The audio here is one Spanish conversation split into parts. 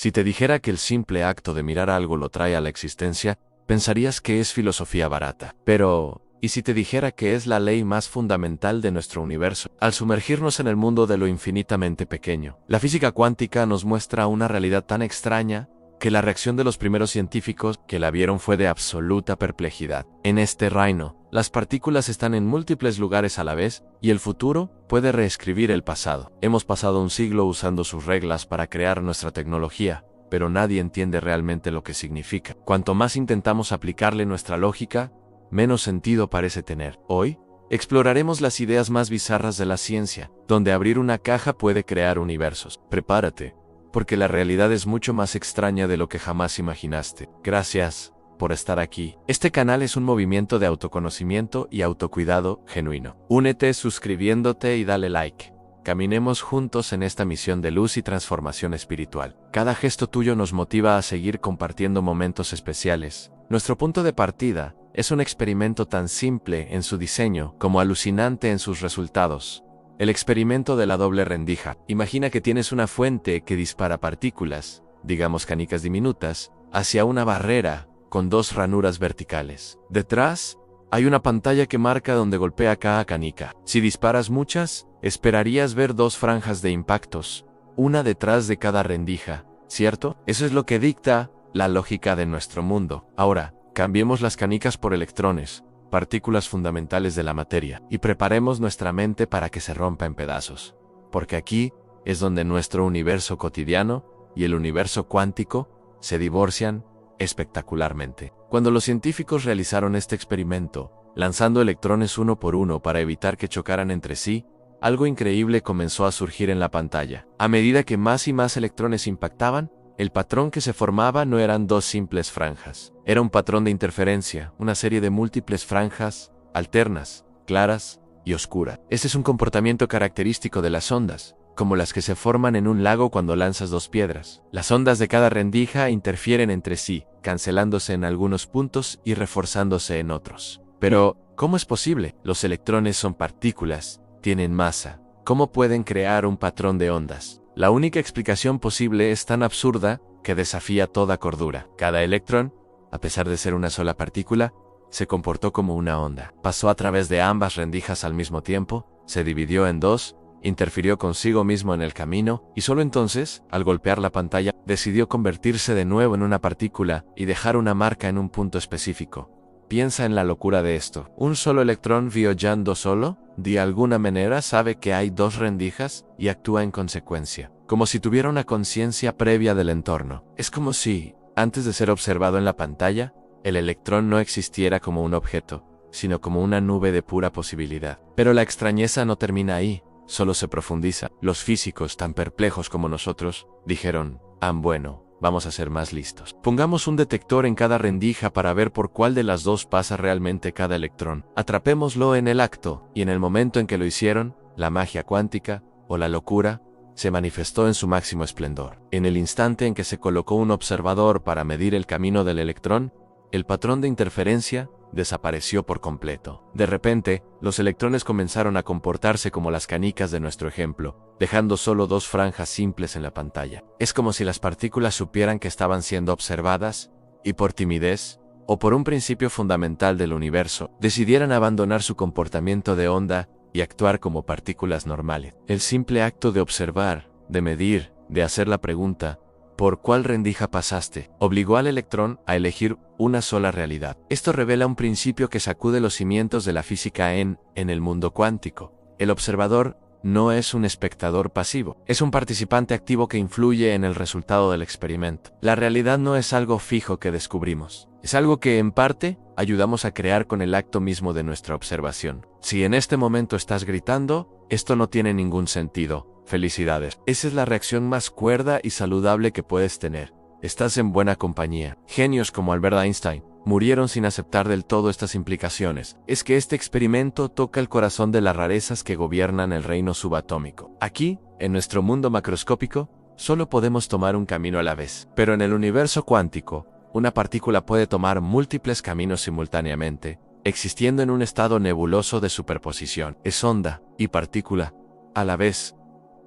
Si te dijera que el simple acto de mirar algo lo trae a la existencia, pensarías que es filosofía barata. Pero, ¿y si te dijera que es la ley más fundamental de nuestro universo? Al sumergirnos en el mundo de lo infinitamente pequeño, la física cuántica nos muestra una realidad tan extraña que la reacción de los primeros científicos que la vieron fue de absoluta perplejidad. En este reino, las partículas están en múltiples lugares a la vez y el futuro puede reescribir el pasado. Hemos pasado un siglo usando sus reglas para crear nuestra tecnología, pero nadie entiende realmente lo que significa. Cuanto más intentamos aplicarle nuestra lógica, menos sentido parece tener. Hoy, exploraremos las ideas más bizarras de la ciencia, donde abrir una caja puede crear universos. Prepárate, porque la realidad es mucho más extraña de lo que jamás imaginaste. Gracias por estar aquí. Este canal es un movimiento de autoconocimiento y autocuidado genuino. Únete suscribiéndote y dale like. Caminemos juntos en esta misión de luz y transformación espiritual. Cada gesto tuyo nos motiva a seguir compartiendo momentos especiales. Nuestro punto de partida es un experimento tan simple en su diseño como alucinante en sus resultados. El experimento de la doble rendija. Imagina que tienes una fuente que dispara partículas, digamos canicas diminutas, hacia una barrera con dos ranuras verticales. Detrás, hay una pantalla que marca donde golpea cada canica. Si disparas muchas, esperarías ver dos franjas de impactos, una detrás de cada rendija, ¿cierto? Eso es lo que dicta la lógica de nuestro mundo. Ahora, cambiemos las canicas por electrones, partículas fundamentales de la materia, y preparemos nuestra mente para que se rompa en pedazos. Porque aquí es donde nuestro universo cotidiano y el universo cuántico se divorcian espectacularmente. Cuando los científicos realizaron este experimento, lanzando electrones uno por uno para evitar que chocaran entre sí, algo increíble comenzó a surgir en la pantalla. A medida que más y más electrones impactaban, el patrón que se formaba no eran dos simples franjas. Era un patrón de interferencia, una serie de múltiples franjas, alternas, claras y oscuras. Este es un comportamiento característico de las ondas, como las que se forman en un lago cuando lanzas dos piedras. Las ondas de cada rendija interfieren entre sí, cancelándose en algunos puntos y reforzándose en otros. Pero, ¿cómo es posible? Los electrones son partículas, tienen masa. ¿Cómo pueden crear un patrón de ondas? La única explicación posible es tan absurda que desafía toda cordura. Cada electrón, a pesar de ser una sola partícula, se comportó como una onda. Pasó a través de ambas rendijas al mismo tiempo, se dividió en dos, interfirió consigo mismo en el camino, y solo entonces, al golpear la pantalla, decidió convertirse de nuevo en una partícula y dejar una marca en un punto específico. Piensa en la locura de esto. ¿Un solo electrón viajando solo? De alguna manera sabe que hay dos rendijas y actúa en consecuencia, como si tuviera una conciencia previa del entorno. Es como si, antes de ser observado en la pantalla, el electrón no existiera como un objeto, sino como una nube de pura posibilidad. Pero la extrañeza no termina ahí, solo se profundiza. Los físicos, tan perplejos como nosotros, dijeron, bueno, vamos a ser más listos. Pongamos un detector en cada rendija para ver por cuál de las dos pasa realmente cada electrón. Atrapémoslo en el acto, y en el momento en que lo hicieron, la magia cuántica, o la locura, se manifestó en su máximo esplendor. En el instante en que se colocó un observador para medir el camino del electrón, el patrón de interferencia desapareció por completo. De repente, los electrones comenzaron a comportarse como las canicas de nuestro ejemplo, dejando solo dos franjas simples en la pantalla. Es como si las partículas supieran que estaban siendo observadas, y por timidez, o por un principio fundamental del universo, decidieran abandonar su comportamiento de onda y actuar como partículas normales. El simple acto de observar, de medir, de hacer la pregunta, ¿por cuál rendija pasaste?, obligó al electrón a elegir una sola realidad. Esto revela un principio que sacude los cimientos de la física en el mundo cuántico. El observador no es un espectador pasivo, es un participante activo que influye en el resultado del experimento. La realidad no es algo fijo que descubrimos, es algo que, en parte, ayudamos a crear con el acto mismo de nuestra observación. Si en este momento estás gritando, esto no tiene ningún sentido. Felicidades. Esa es la reacción más cuerda y saludable que puedes tener. Estás en buena compañía. Genios como Albert Einstein murieron sin aceptar del todo estas implicaciones. Es que este experimento toca el corazón de las rarezas que gobiernan el reino subatómico. Aquí, en nuestro mundo macroscópico, solo podemos tomar un camino a la vez. Pero en el universo cuántico, una partícula puede tomar múltiples caminos simultáneamente, existiendo en un estado nebuloso de superposición. Es onda y partícula a la vez.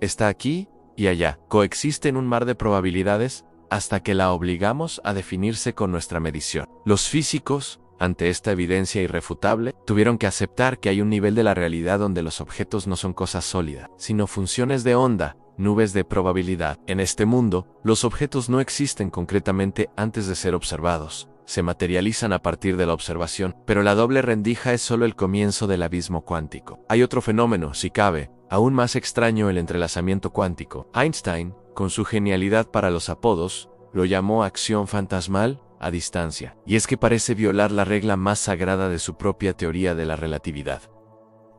Está aquí y allá. Coexiste en un mar de probabilidades hasta que la obligamos a definirse con nuestra medición. Los físicos, ante esta evidencia irrefutable, tuvieron que aceptar que hay un nivel de la realidad donde los objetos no son cosas sólidas, sino funciones de onda, nubes de probabilidad. En este mundo, los objetos no existen concretamente antes de ser observados. Se materializan a partir de la observación, pero la doble rendija es solo el comienzo del abismo cuántico. Hay otro fenómeno, si cabe, aún más extraño: el entrelazamiento cuántico. Einstein, con su genialidad para los apodos, lo llamó acción fantasmal a distancia, y es que parece violar la regla más sagrada de su propia teoría de la relatividad.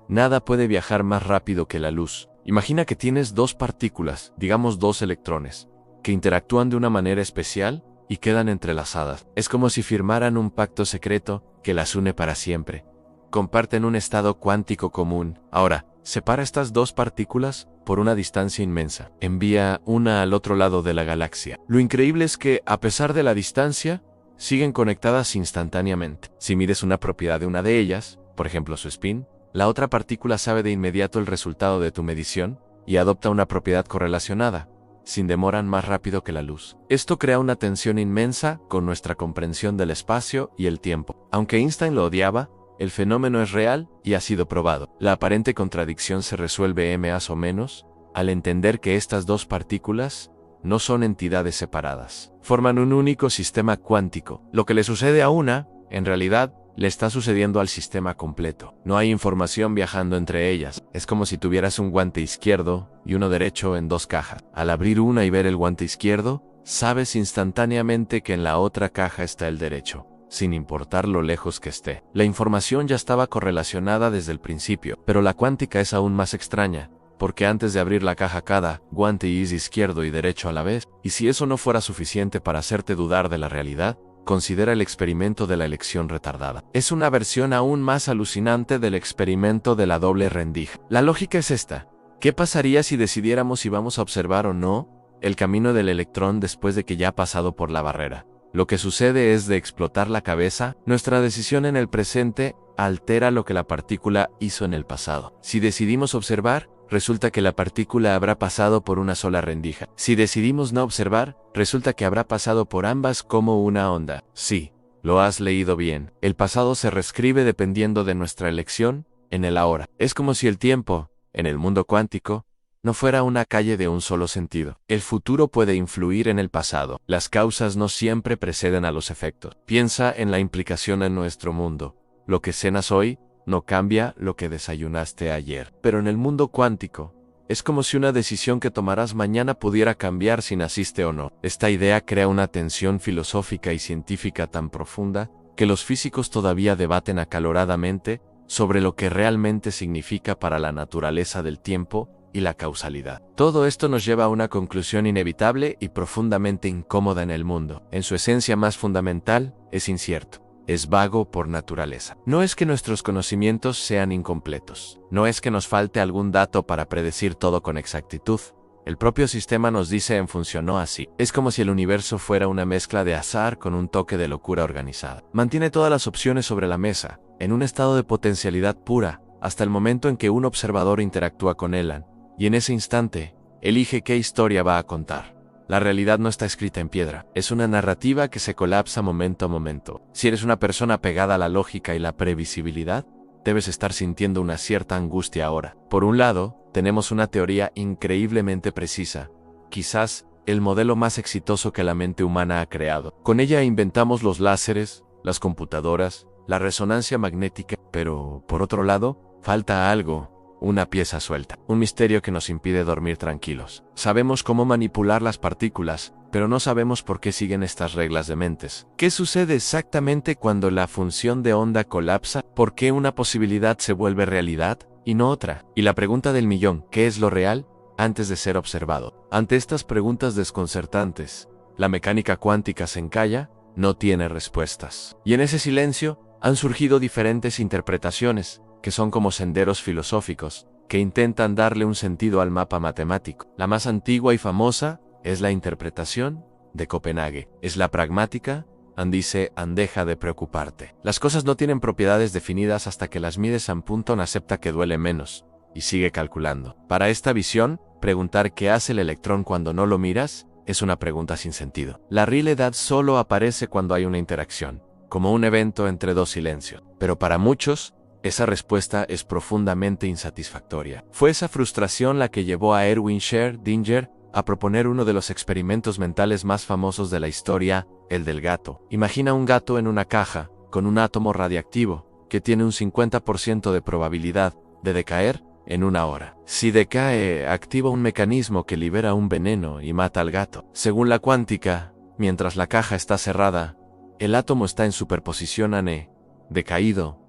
Nada puede viajar más rápido que la luz. Imagina que tienes dos partículas, digamos dos electrones, que interactúan de una manera especial y quedan entrelazadas. Es como si firmaran un pacto secreto que las une para siempre. Comparten un estado cuántico común. Ahora, separa estas dos partículas por una distancia inmensa. Envía una al otro lado de la galaxia. Lo increíble es que, a pesar de la distancia, siguen conectadas instantáneamente. Si mides una propiedad de una de ellas, por ejemplo su spin, la otra partícula sabe de inmediato el resultado de tu medición y adopta una propiedad correlacionada, sin demora, más rápido que la luz. Esto crea una tensión inmensa con nuestra comprensión del espacio y el tiempo. Aunque Einstein lo odiaba, el fenómeno es real y ha sido probado. La aparente contradicción se resuelve más o menos al entender que estas dos partículas no son entidades separadas. Forman un único sistema cuántico. Lo que le sucede a una, en realidad, le está sucediendo al sistema completo. No hay información viajando entre ellas. Es como si tuvieras un guante izquierdo y uno derecho en dos cajas. Al abrir una y ver el guante izquierdo, sabes instantáneamente que en la otra caja está el derecho, sin importar lo lejos que esté. La información ya estaba correlacionada desde el principio, pero la cuántica es aún más extraña, porque antes de abrir la caja cada guante es izquierdo y derecho a la vez. Y si eso no fuera suficiente para hacerte dudar de la realidad, considera el experimento de la elección retardada. Es una versión aún más alucinante del experimento de la doble rendija. La lógica es esta: ¿qué pasaría si decidiéramos si vamos a observar o no el camino del electrón después de que ya ha pasado por la barrera? Lo que sucede es de explotar la cabeza. Nuestra decisión en el presente altera lo que la partícula hizo en el pasado. Si decidimos observar, resulta que la partícula habrá pasado por una sola rendija. Si decidimos no observar, resulta que habrá pasado por ambas como una onda. Sí, lo has leído bien. El pasado se reescribe dependiendo de nuestra elección en el ahora. Es como si el tiempo, en el mundo cuántico, no fuera una calle de un solo sentido. El futuro puede influir en el pasado. Las causas no siempre preceden a los efectos. Piensa en la implicación en nuestro mundo. Lo que cenas hoy no cambia lo que desayunaste ayer. Pero en el mundo cuántico, es como si una decisión que tomarás mañana pudiera cambiar si naciste o no. Esta idea crea una tensión filosófica y científica tan profunda que los físicos todavía debaten acaloradamente sobre lo que realmente significa para la naturaleza del tiempo y la causalidad. Todo esto nos lleva a una conclusión inevitable y profundamente incómoda en el mundo. En su esencia más fundamental, es incierto. Es vago por naturaleza. No es que nuestros conocimientos sean incompletos. No es que nos falte algún dato para predecir todo con exactitud. El propio sistema nos dice funcionó así. Es como si el universo fuera una mezcla de azar con un toque de locura organizada. Mantiene todas las opciones sobre la mesa, en un estado de potencialidad pura, hasta el momento en que un observador interactúa con él, y en ese instante, elige qué historia va a contar. La realidad no está escrita en piedra. Es una narrativa que se colapsa momento a momento. Si eres una persona pegada a la lógica y la previsibilidad, debes estar sintiendo una cierta angustia ahora. Por un lado, tenemos una teoría increíblemente precisa, quizás el modelo más exitoso que la mente humana ha creado. Con ella inventamos los láseres, las computadoras, la resonancia magnética, pero, por otro lado, falta algo. Una pieza suelta, un misterio que nos impide dormir tranquilos. Sabemos cómo manipular las partículas, pero no sabemos por qué siguen estas reglas dementes. ¿Qué sucede exactamente cuando la función de onda colapsa? ¿Por qué una posibilidad se vuelve realidad y no otra? Y la pregunta del millón, ¿qué es lo real antes de ser observado? Ante estas preguntas desconcertantes, la mecánica cuántica se encalla, no tiene respuestas. Y en ese silencio han surgido diferentes interpretaciones, que son como senderos filosóficos, que intentan darle un sentido al mapa matemático. La más antigua y famosa es la interpretación de Copenhague. Es la pragmática, dice, deja de preocuparte. Las cosas no tienen propiedades definidas hasta que las mides a un punto, acepta que duele menos, y sigue calculando. Para esta visión, preguntar qué hace el electrón cuando no lo miras es una pregunta sin sentido. La realidad solo aparece cuando hay una interacción, como un evento entre dos silencios. Pero para muchos, esa respuesta es profundamente insatisfactoria. Fue esa frustración la que llevó a Erwin Schrödinger a proponer uno de los experimentos mentales más famosos de la historia, el del gato. Imagina un gato en una caja, con un átomo radiactivo, que tiene un 50% de probabilidad de decaer en 1 hora. Si decae, activa un mecanismo que libera un veneno y mata al gato. Según la cuántica, mientras la caja está cerrada, el átomo está en superposición decaído,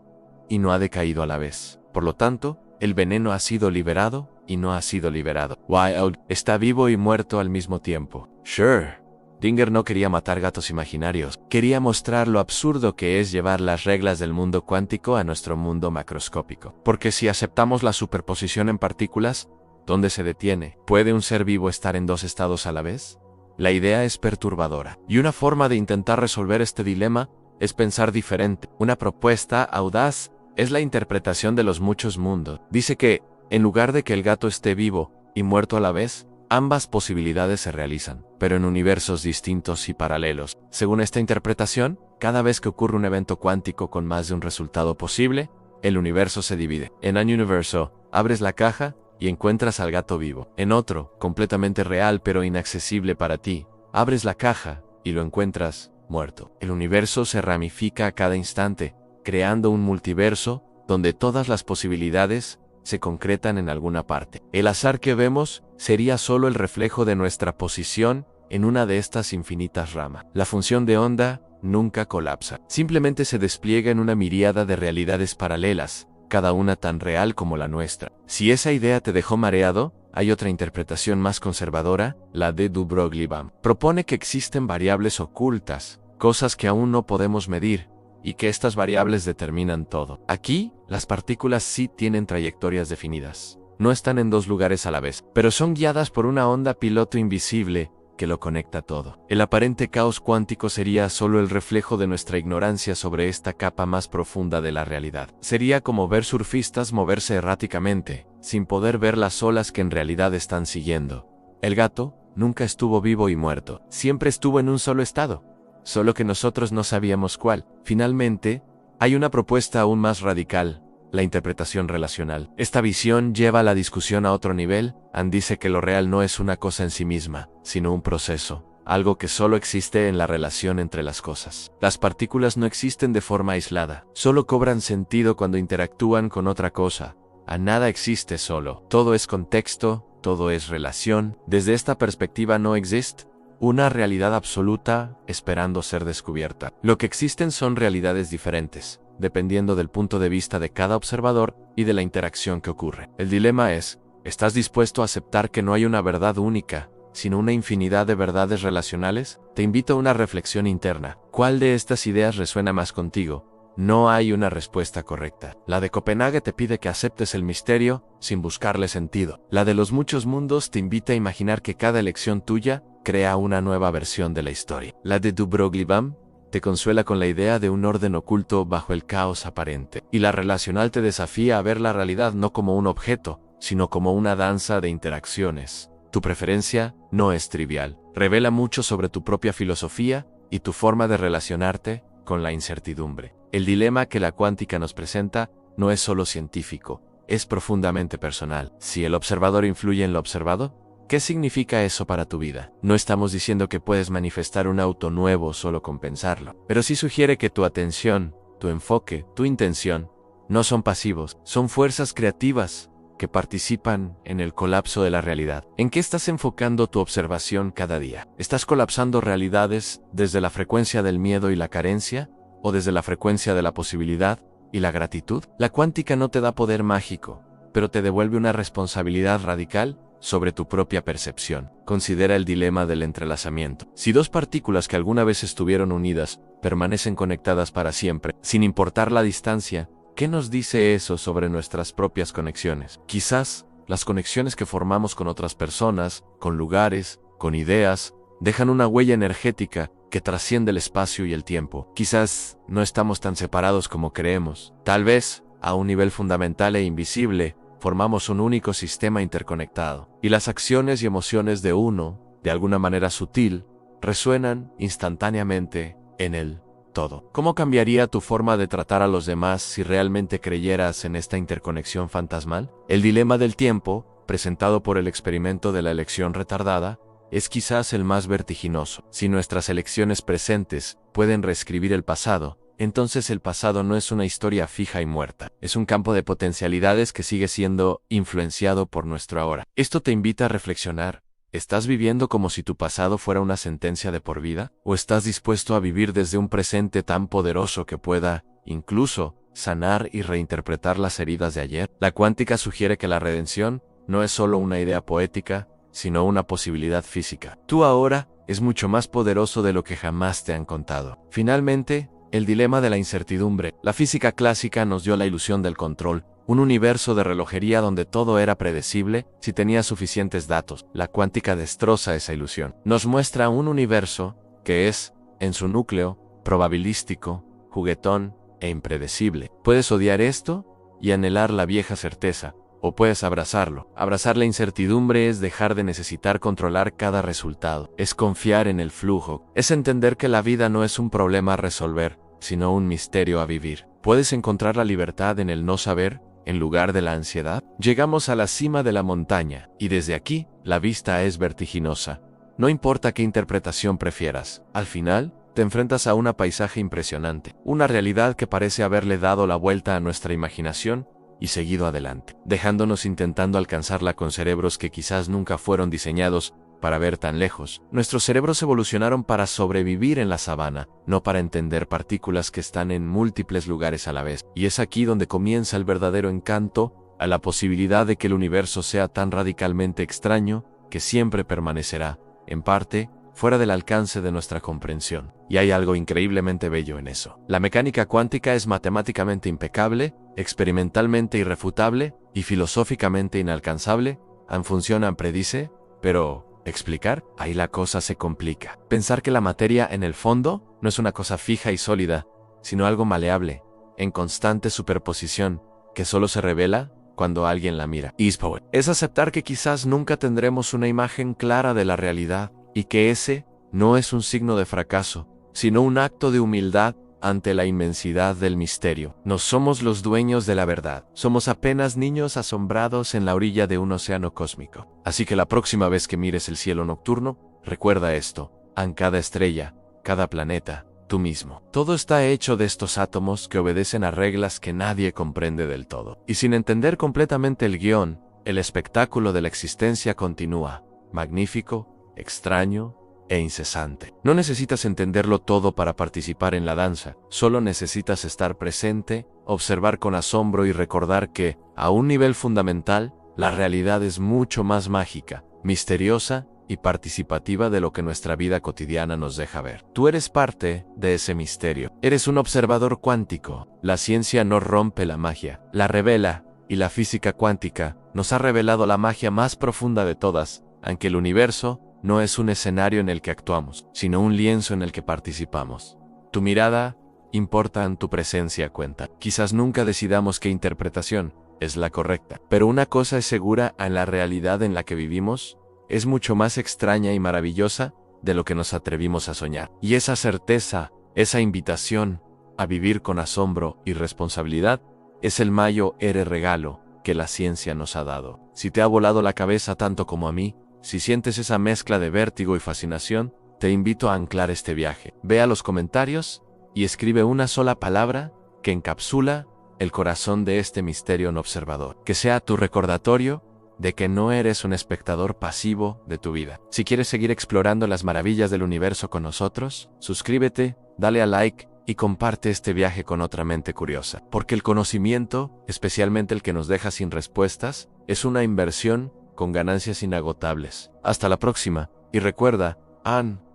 y no ha decaído a la vez. Por lo tanto, el veneno ha sido liberado y no ha sido liberado. Wild está vivo y muerto al mismo tiempo. Schrödinger no quería matar gatos imaginarios, quería mostrar lo absurdo que es llevar las reglas del mundo cuántico a nuestro mundo macroscópico. Porque si aceptamos la superposición en partículas, ¿dónde se detiene? ¿Puede un ser vivo estar en dos estados a la vez? La idea es perturbadora. Y una forma de intentar resolver este dilema es pensar diferente. Una propuesta audaz es la interpretación de los muchos mundos. Dice que, en lugar de que el gato esté vivo y muerto a la vez, ambas posibilidades se realizan, pero en universos distintos y paralelos. Según esta interpretación, cada vez que ocurre un evento cuántico con más de un resultado posible, el universo se divide. En un universo, abres la caja y encuentras al gato vivo. En otro, completamente real pero inaccesible para ti, abres la caja y lo encuentras muerto. El universo se ramifica a cada instante, creando un multiverso donde todas las posibilidades se concretan en alguna parte. El azar que vemos sería solo el reflejo de nuestra posición en una de estas infinitas ramas. La función de onda nunca colapsa. Simplemente se despliega en una miríada de realidades paralelas, cada una tan real como la nuestra. Si esa idea te dejó mareado, hay otra interpretación más conservadora, la de de Broglie-Baum. Propone que existen variables ocultas, cosas que aún no podemos medir, y que estas variables determinan todo. Aquí, las partículas sí tienen trayectorias definidas. No están en dos lugares a la vez, pero son guiadas por una onda piloto invisible que lo conecta todo. El aparente caos cuántico sería solo el reflejo de nuestra ignorancia sobre esta capa más profunda de la realidad. Sería como ver surfistas moverse erráticamente, sin poder ver las olas que en realidad están siguiendo. El gato nunca estuvo vivo y muerto, siempre estuvo en un solo estado, solo que nosotros no sabíamos cuál. Finalmente, hay una propuesta aún más radical, la interpretación relacional. Esta visión lleva la discusión a otro nivel. Dice que lo real no es una cosa en sí misma, sino un proceso, algo que solo existe en la relación entre las cosas. Las partículas no existen de forma aislada, solo cobran sentido cuando interactúan con otra cosa. A nada existe solo, todo es contexto, todo es relación. Desde esta perspectiva no existe una realidad absoluta esperando ser descubierta. Lo que existen son realidades diferentes, dependiendo del punto de vista de cada observador y de la interacción que ocurre. El dilema es, ¿estás dispuesto a aceptar que no hay una verdad única, sino una infinidad de verdades relacionales? Te invito a una reflexión interna. ¿Cuál de estas ideas resuena más contigo? No hay una respuesta correcta. La de Copenhague te pide que aceptes el misterio sin buscarle sentido. La de los muchos mundos te invita a imaginar que cada elección tuya crea una nueva versión de la historia. La de de Broglie-Baum te consuela con la idea de un orden oculto bajo el caos aparente. Y la relacional te desafía a ver la realidad no como un objeto, sino como una danza de interacciones. Tu preferencia no es trivial. Revela mucho sobre tu propia filosofía y tu forma de relacionarte con la incertidumbre. El dilema que la cuántica nos presenta no es solo científico, es profundamente personal. Si el observador influye en lo observado, ¿qué significa eso para tu vida? No estamos diciendo que puedes manifestar un auto nuevo solo con pensarlo, pero sí sugiere que tu atención, tu enfoque, tu intención, no son pasivos, son fuerzas creativas que participan en el colapso de la realidad. ¿En qué estás enfocando tu observación cada día? ¿Estás colapsando realidades desde la frecuencia del miedo y la carencia, o desde la frecuencia de la posibilidad y la gratitud? La cuántica no te da poder mágico, pero te devuelve una responsabilidad radical sobre tu propia percepción. Considera el dilema del entrelazamiento. Si dos partículas que alguna vez estuvieron unidas permanecen conectadas para siempre, sin importar la distancia, ¿qué nos dice eso sobre nuestras propias conexiones? Quizás las conexiones que formamos con otras personas, con lugares, con ideas, dejan una huella energética que trasciende el espacio y el tiempo. Quizás no estamos tan separados como creemos. Tal vez, a un nivel fundamental e invisible, formamos un único sistema interconectado, y las acciones y emociones de uno de alguna manera sutil, resuenan instantáneamente en el todo. ¿Cómo cambiaría tu forma de tratar a los demás si realmente creyeras en esta interconexión fantasmal? El dilema del tiempo, presentado por el experimento de la elección retardada, es quizás el más vertiginoso. Si nuestras elecciones presentes pueden reescribir el pasado, entonces el pasado no es una historia fija y muerta. Es un campo de potencialidades que sigue siendo influenciado por nuestro ahora. Esto te invita a reflexionar. ¿Estás viviendo como si tu pasado fuera una sentencia de por vida? ¿O estás dispuesto a vivir desde un presente tan poderoso que pueda, incluso, sanar y reinterpretar las heridas de ayer? La cuántica sugiere que la redención no es solo una idea poética, sino una posibilidad física. Tu ahora es mucho más poderoso de lo que jamás te han contado. Finalmente, el dilema de la incertidumbre. La física clásica nos dio la ilusión del control, un universo de relojería donde todo era predecible si tenía suficientes datos. La cuántica destroza esa ilusión. Nos muestra un universo que es, en su núcleo, probabilístico, juguetón e impredecible. Puedes odiar esto y anhelar la vieja certeza, o puedes abrazarlo. Abrazar la incertidumbre es dejar de necesitar controlar cada resultado. Es confiar en el flujo. Es entender que la vida no es un problema a resolver, sino un misterio a vivir. ¿Puedes encontrar la libertad en el no saber, en lugar de la ansiedad? Llegamos a la cima de la montaña, y desde aquí, la vista es vertiginosa. No importa qué interpretación prefieras. Al final, te enfrentas a un paisaje impresionante. Una realidad que parece haberle dado la vuelta a nuestra imaginación, y seguido adelante, dejándonos intentando alcanzarla con cerebros que quizás nunca fueron diseñados para ver tan lejos. Nuestros cerebros evolucionaron para sobrevivir en la sabana, no para entender partículas que están en múltiples lugares a la vez. Y es aquí donde comienza el verdadero encanto, a la posibilidad de que el universo sea tan radicalmente extraño que siempre permanecerá, en parte, fuera del alcance de nuestra comprensión. Y hay algo increíblemente bello en eso. La mecánica cuántica es matemáticamente impecable, experimentalmente irrefutable y filosóficamente inalcanzable. Funciona, predice, pero ¿explicar? Ahí la cosa se complica. Pensar que la materia, en el fondo, no es una cosa fija y sólida, sino algo maleable, en constante superposición, que solo se revela cuando alguien la mira. Es aceptar que quizás nunca tendremos una imagen clara de la realidad, y que ese no es un signo de fracaso, sino un acto de humildad ante la inmensidad del misterio. No somos los dueños de la verdad, somos apenas niños asombrados en la orilla de un océano cósmico. Así que la próxima vez que mires el cielo nocturno, recuerda esto: en cada estrella, cada planeta, tú mismo. Todo está hecho de estos átomos que obedecen a reglas que nadie comprende del todo. Y sin entender completamente el guión, el espectáculo de la existencia continúa, magnífico, extraño e incesante. No necesitas entenderlo todo para participar en la danza, solo necesitas estar presente, observar con asombro y recordar que, a un nivel fundamental, la realidad es mucho más mágica, misteriosa y participativa de lo que nuestra vida cotidiana nos deja ver. Tú eres parte de ese misterio. Eres un observador cuántico. La ciencia no rompe la magia, la revela, y la física cuántica nos ha revelado la magia más profunda de todas, aunque el universo no es un escenario en el que actuamos, sino un lienzo en el que participamos. Tu mirada importa, en tu presencia cuenta. Quizás nunca decidamos qué interpretación es la correcta, pero una cosa es segura: en la realidad en la que vivimos, es mucho más extraña y maravillosa de lo que nos atrevimos a soñar. Y esa certeza, esa invitación a vivir con asombro y responsabilidad, es el mayor regalo que la ciencia nos ha dado. Si te ha volado la cabeza tanto como a mí, si sientes esa mezcla de vértigo y fascinación, te invito a anclar este viaje. Ve a los comentarios y escribe una sola palabra que encapsula el corazón de este misterio no observador. Que sea tu recordatorio de que no eres un espectador pasivo de tu vida. Si quieres seguir explorando las maravillas del universo con nosotros, suscríbete, dale a like y comparte este viaje con otra mente curiosa. Porque el conocimiento, especialmente el que nos deja sin respuestas, es una inversión con ganancias inagotables. Hasta la próxima, y recuerda,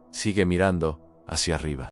sigue mirando hacia arriba.